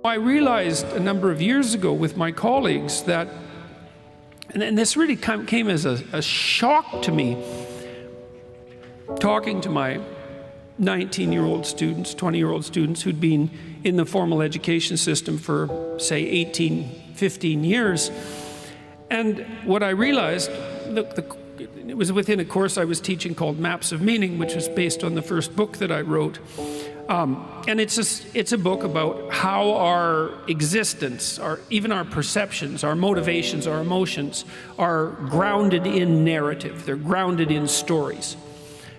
I realized a number of years ago with my colleagues that, and this really came as a shock to me, talking to my 19-year-old students, 20-year-old students who'd been in the formal education system for, say, 18, 15 years. And what I realized, it was within a course I was teaching called Maps of Meaning, which was based on the first book that I wrote. And it's a book about how our existence, even our perceptions, our motivations, our emotions are grounded in narrative. They're grounded in stories.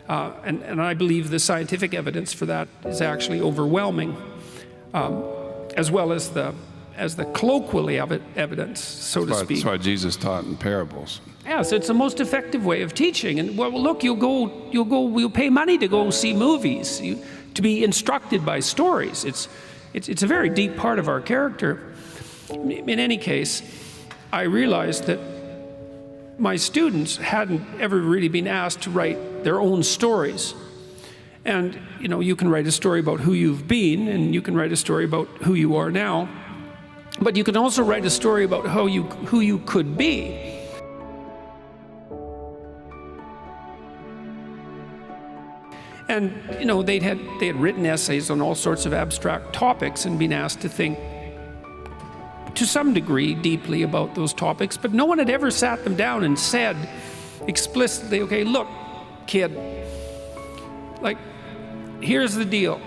And I believe the scientific evidence for that is actually overwhelming, as well as the colloquial evidence, so to speak. That's why Jesus taught in parables. Yes, it's the most effective way of teaching. And well, look, you'll pay money to go see movies, to be instructed by stories. It's a very deep part of our character. In any case, I realized that my students hadn't ever really been asked to write their own stories. And you can write a story about who you've been, and you can write a story about who you are now, but you can also write a story about who you could be. And they had written essays on all sorts of abstract topics and been asked to think to some degree deeply about those topics, but no one had ever sat them down and said explicitly, okay, look, kid, like, here's the deal.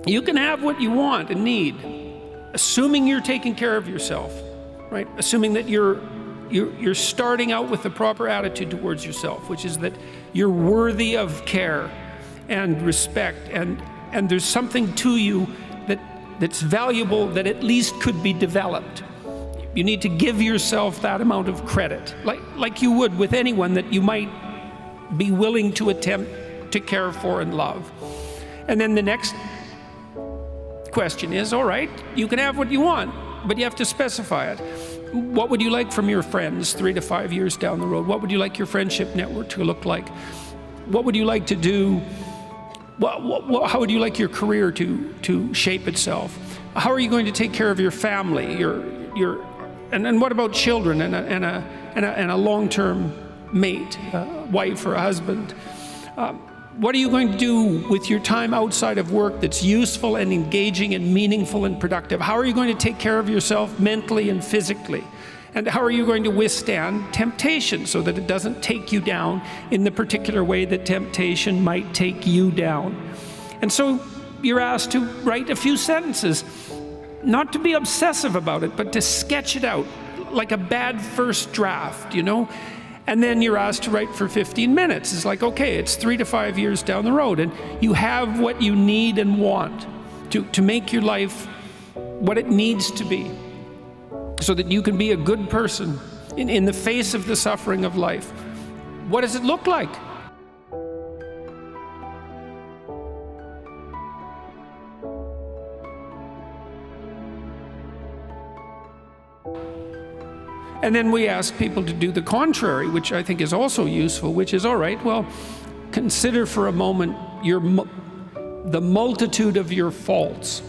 You can have what you want and need, assuming you're taking care of yourself, right? Assuming that you're starting out with the proper attitude towards yourself, which is that you're worthy of care and respect, and there's something to you that's valuable that at least could be developed. You need to give yourself that amount of credit, like you would with anyone that you might be willing to attempt to care for and love. And then the next question is, all right, you can have what you want, but you have to specify it. What would you like from your friends 3 to 5 years down the road? What would you like your friendship network to look like? What would you like to do? How would you like your career to shape itself? How are you going to take care of your family? And what about children and a long-term mate, a wife or a husband? What are you going to do with your time outside of work that's useful and engaging and meaningful and productive? How are you going to take care of yourself mentally and physically? And how are you going to withstand temptation so that it doesn't take you down in the particular way that temptation might take you down? And so you're asked to write a few sentences, not to be obsessive about it, but to sketch it out like a bad first draft, And then you're asked to write for 15 minutes. It's like, okay, it's 3 to 5 years down the road, and you have what you need and want to make your life what it needs to be, so that you can be a good person in the face of the suffering of life. What does it look like? And then we ask people to do the contrary, which I think is also useful, which is, all right, well, consider for a moment the multitude of your faults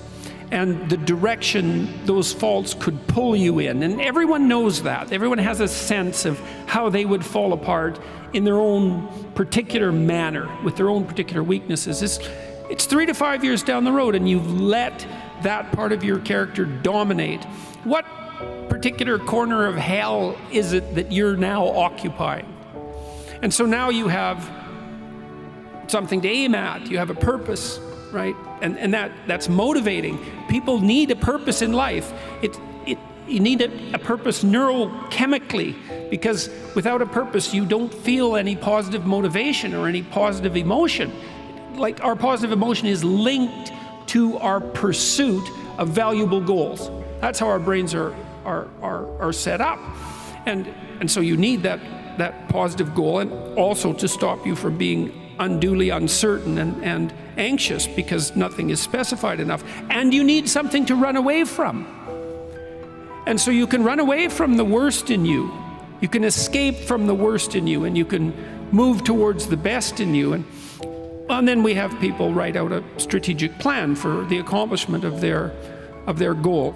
and the direction those faults could pull you in. And everyone knows that. Everyone has a sense of how they would fall apart in their own particular manner, with their own particular weaknesses. It's 3 to 5 years down the road, and you've let that part of your character dominate. What particular corner of hell is it that you're now occupying? And so now you have something to aim at. You have a purpose, right? And that's motivating. People need a purpose in life. You need a purpose neurochemically, because without a purpose, you don't feel any positive motivation or any positive emotion. Like, our positive emotion is linked to our pursuit of valuable goals. That's how our brains are set up. And so you need that positive goal, and also to stop you from being unduly uncertain and anxious because nothing is specified enough. And you need something to run away from. And so you can run away from the worst in you. You can escape from the worst in you, and you can move towards the best in you. And then we have people write out a strategic plan for the accomplishment of their of their goal.